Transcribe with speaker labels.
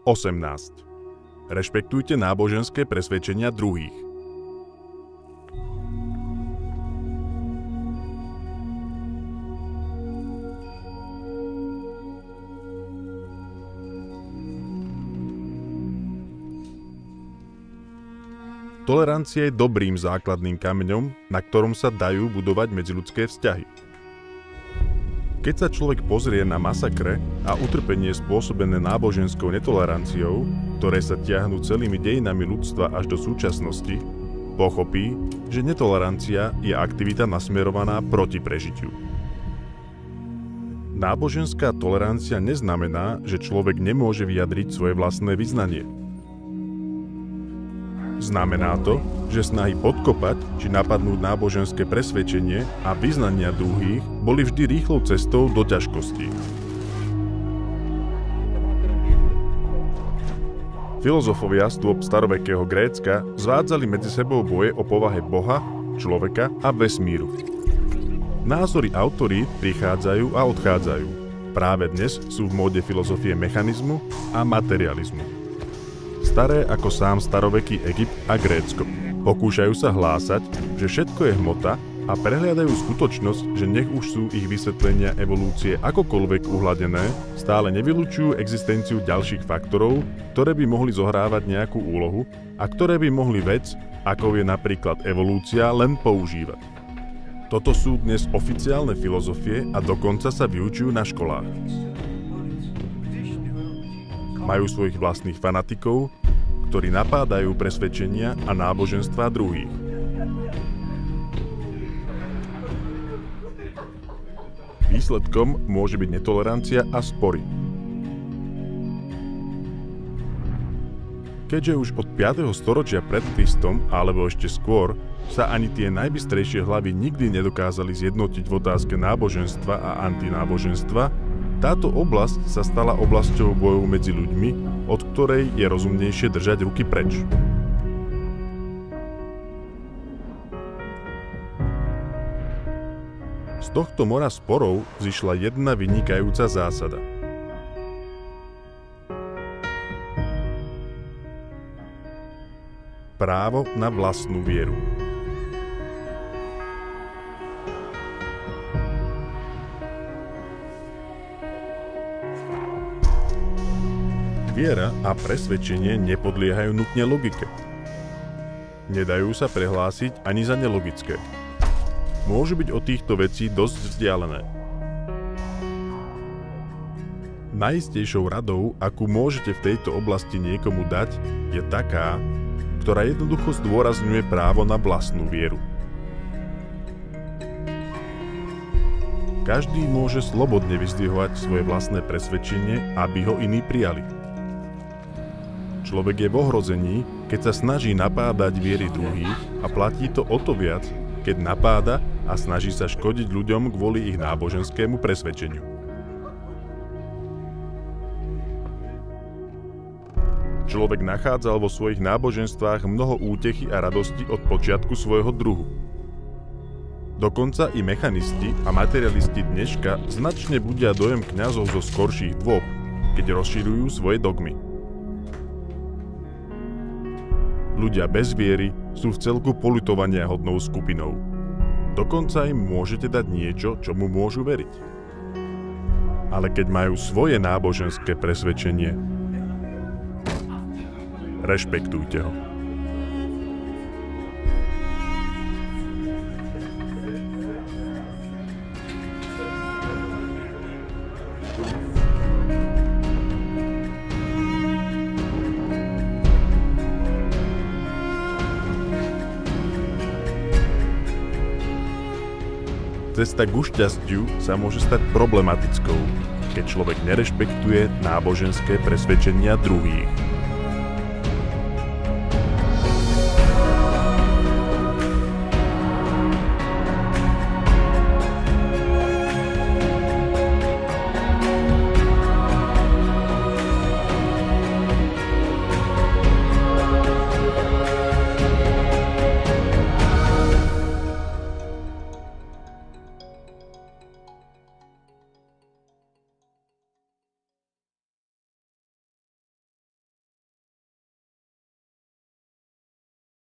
Speaker 1: 18. Rešpektujte náboženské presvedčenia druhých. Tolerancia je dobrým základným kameňom, na ktorom sa dajú budovať medziľudské vzťahy. Keď sa človek pozrie na masakre a utrpenie spôsobené náboženskou netoleranciou, ktoré sa tiahnu celými dejinami ľudstva až do súčasnosti, pochopí, že netolerancia je aktivita nasmerovaná proti prežitiu. Náboženská tolerancia neznamená, že človek nemôže vyjadriť svoje vlastné vyznanie. Znamená to, že snahy podkopať či napadnúť náboženské presvedčenie a vyznania druhých boli vždy rýchlou cestou do ťažkostí. Filozofovia z dôb starovekého Grécka zvádzali medzi sebou boje o povahe Boha, človeka a vesmíru. Názory autorít prichádzajú a odchádzajú. Práve dnes sú v móde filozofie mechanizmu a materializmu. Staré ako sám staroveký Egypt a Grécko. Pokúšajú sa hlásať, že všetko je hmota a prehliadajú skutočnosť, že nech už sú ich vysvetlenia evolúcie akokoľvek uhladené, stále nevylučujú existenciu ďalších faktorov, ktoré by mohli zohrávať nejakú úlohu a ktoré by mohli vec, ako je napríklad evolúcia, len používať. Toto sú dnes oficiálne filozofie a dokonca sa vyučujú na školách. Majú svojich vlastných fanatikov, ktorí napádajú presvedčenia a náboženstva druhých. Výsledkom môže byť netolerancia a spory. Keďže už od 5. storočia pred Kristom, alebo ešte skôr, sa ani tie najbystrejšie hlavy nikdy nedokázali zjednotiť v otázke náboženstva a antináboženstva, táto oblasť sa stala oblasťou bojov medzi ľuďmi, od ktorej je rozumnejšie držať ruky preč. Z tohto mora sporov vzýšla jedna vynikajúca zásada. Právo na vlastnú vieru. Viera a presvedčenie nepodliehajú nutne logike. Nedajú sa prehlásiť ani za nelogické. Môžu byť od týchto vecí dosť vzdialené. Najistejšou radou, akú môžete v tejto oblasti niekomu dať, je taká, ktorá jednoducho zdôrazňuje právo na vlastnú vieru. Každý môže slobodne vyzdvihovať svoje vlastné presvedčenie, aby ho iní prijali. Človek je v ohrození, keď sa snaží napádať viery druhých a platí to o to viac, keď napáda a snaží sa škodiť ľuďom kvôli ich náboženskému presvedčeniu. Človek nachádzal vo svojich náboženstvách mnoho útechy a radosti od počiatku svojho druhu. Dokonca i mechanisti a materialisti dneška značne budia dojem kňazov zo skorších dôb, keď rozširujú svoje dogmy. Ľudia bez viery sú v celku poľutovania hodnou skupinou. Dokonca im môžete dať niečo, čomu môžu veriť. Ale keď majú svoje náboženské presvedčenie, rešpektujte ho. Cesta ku šťastiu sa môže stať problematickou, keď človek nerešpektuje náboženské presvedčenia druhých.